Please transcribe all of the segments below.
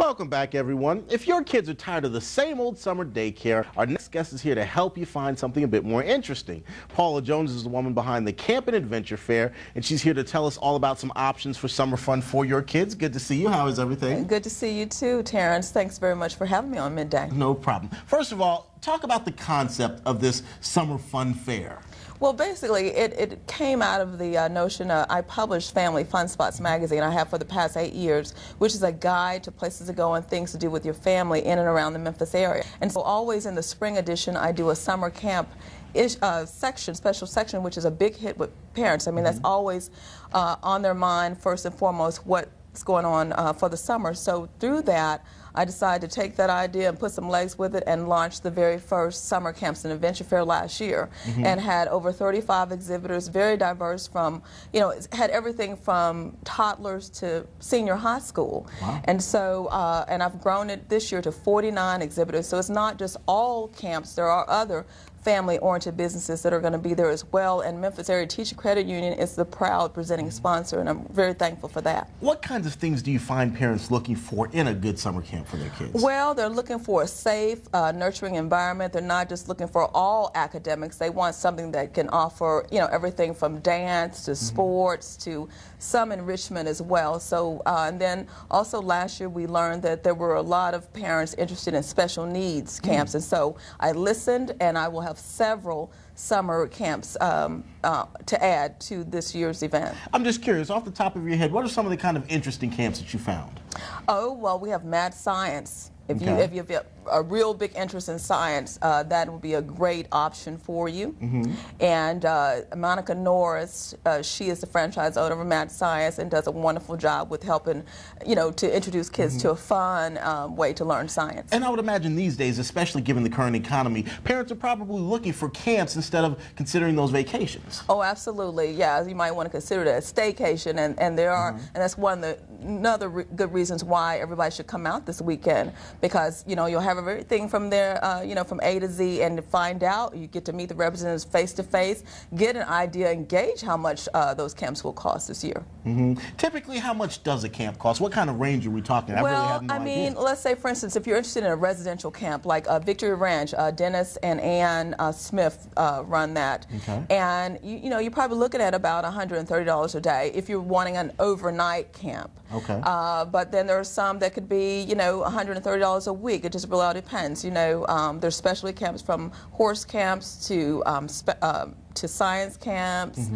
Welcome back, everyone. If your kids are tired of the same old summer daycare, our next guest is here to help you find something a bit more interesting. Paula Jones is the woman behind the Camp and Adventure Fair, and she's here to tell us all about some options for summer fun for your kids. Good to see you. How is everything? Good to see you too, Terrence. Thanks very much for having me on Midday. No problem. First of all, talk about the concept of this summer fun fair. Well, basically, it came out of the notion I published Family Fun Spots magazine I have for the past 8 years, which is a guide to places to go and things to do with your family in and around the Memphis area. And so always in the spring edition, I do a summer camp special section, which is a big hit with parents. I mean, that's always on their mind, first and foremost, what's going on for the summer. So through that, I decided to take that idea and put some legs with it and launch the very first Summer Camps and Adventure Fair last year, and had over 35 exhibitors, very diverse from, you know, it had everything from toddlers to senior high school. Wow. And so, and I've grown it this year to 49 exhibitors, so it's not just all camps, there are other family-oriented businesses that are going to be there as well, and Memphis Area Teacher Credit Union is the proud presenting sponsor, and I'm very thankful for that. What kinds of things do you find parents looking for in a good summer camp for their kids? Well, they're looking for a safe, nurturing environment. They're not just looking for all academics. They want something that can offer, you know, everything from dance to sports to some enrichment as well. So, and then also last year we learned that there were a lot of parents interested in special needs camps, and so I listened, and I will have several summer camps to add to this year's event. I'm just curious, off the top of your head, what are some of the kind of interesting camps that you found? Oh, well, we have Mad Science. If you have a real big interest in science, that would be a great option for you. And Monica Norris, she is the franchise owner of Mad Science and does a wonderful job with helping, you know, to introduce kids to a fun way to learn science. And I would imagine these days, especially given the current economy, parents are probably looking for camps instead of considering those vacations. Oh, absolutely. Yeah, you might want to consider that a staycation, and there are, and that's one of the good reasons why everybody should come out this weekend, because, you know, you'll have everything from there, you know, from A to Z, and to find out, you get to meet the representatives face to face, get an idea, and gauge how much those camps will cost this year. Typically, how much does a camp cost? What kind of range are we talking? Well, I mean, let's say, for instance, if you're interested in a residential camp like Victory Ranch, Dennis and Ann Smith run that, and you know, you're probably looking at about $130 a day if you're wanting an overnight camp. But then there are some that could be, you know, $130 a week. It just really all depends. You know, there's specialty camps from horse camps to science camps,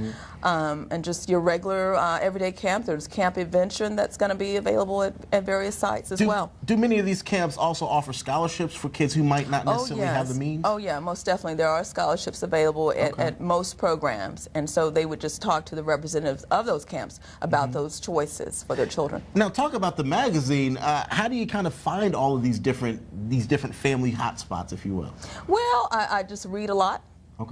and just your regular everyday camp. There's Camp Adventure that's going to be available at various sites as well. Do many of these camps also offer scholarships for kids who might not necessarily have the means? Oh yeah, most definitely. There are scholarships available at most programs, and so they would just talk to the representatives of those camps about those choices for their children. Now, talk about the magazine. How do you kind of find all of these different family hotspots, if you will? Well, I just read a lot.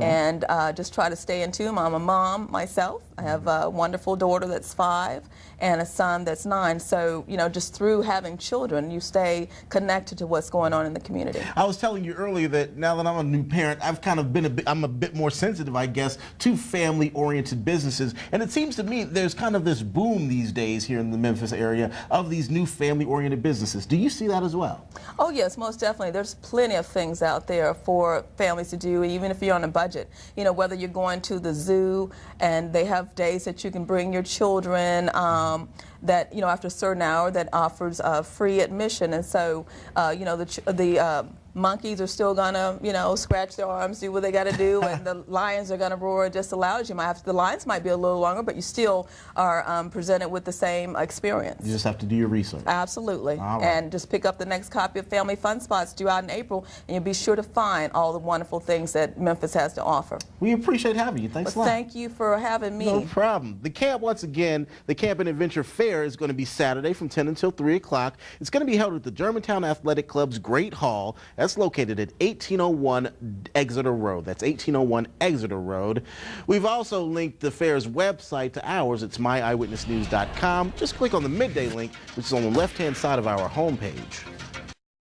And just try to stay in tune. I'm a mom myself. I have a wonderful daughter that's 5 and a son that's 9. So, you know, just through having children, you stay connected to what's going on in the community. I was telling you earlier that now that I'm a new parent, I've kind of been I'm a bit more sensitive, I guess, to family-oriented businesses. And it seems to me there's kind of this boom these days here in the Memphis area of these new family-oriented businesses. Do you see that as well? Oh yes, most definitely. There's plenty of things out there for families to do, even if you're on a budget. You know, whether you're going to the zoo and they have days that you can bring your children that, you know, after a certain hour that offers free admission. And so, you know, the monkeys are still gonna, you know, scratch their arms, do what they gotta do, and the lions are gonna roar just as loud. The lions might be a little longer, but you still are presented with the same experience. You just have to do your research. Absolutely. And just pick up the next copy of Family Fun Spots due out in April, and you'll be sure to find all the wonderful things that Memphis has to offer. We appreciate having you. Thanks a lot. Thank you for having me. No problem. The camp, once again, the Camp and Adventure Fair is going to be Saturday from 10 until 3 o'clock. It's going to be held at the Germantown Athletic Club's Great Hall. That's located at 1801 Exeter Road. That's 1801 Exeter Road. We've also linked the fair's website to ours. It's myeyewitnessnews.com. Just click on the Midday link, which is on the left-hand side of our homepage.